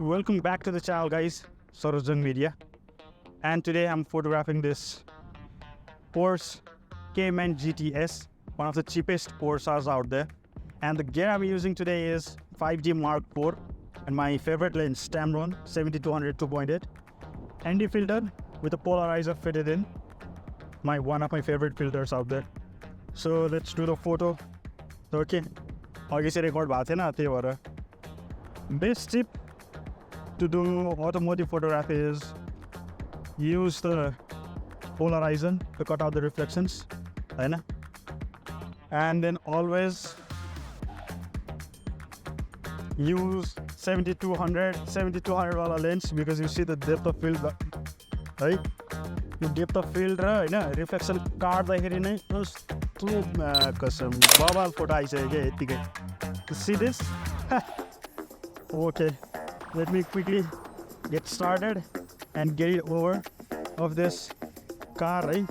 Welcome back to the channel, guys. SAROZZJUNG media, and today I'm photographing this Porsche Cayman GTS, one of the cheapest Porsches out there. And the gear I'm using today is 5D Mark IV, and my favorite lens, Tamron 7200 2.8, ND filter with a polarizer fitted in. One of my favorite filters out there. So let's do the photo. Okay, आगे से record बात है ना, त्यही भएर best tip to do automotive photography is use the polarizer to cut out the reflections, right? And then always use 7200 lens because you see the depth of field, right? The depth of field, right? Reflection काट्दाखेरि नै कस्तो कसम बवाल photo आइसक्यो क्या यतिकै. See this? Okay, let me quickly get started and get it over of this car, right?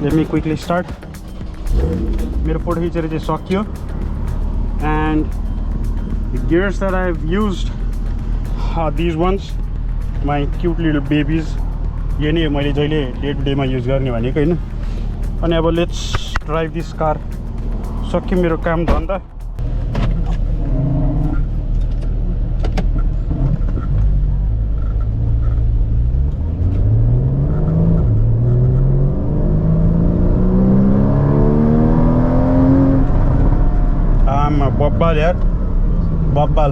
Let me quickly start. मेरो photo खिचेर चाहिँ सक्यो. And the gears that I've used are these ones, my cute little babies. ये नै मैले जहिले day to डेमा use गर्ने भनेको हैन. अनि अब लेट्स ड्राइभ दिस कार. सक्यो मेरो काम धन्दा. बब्बाल यार, बब्बाल.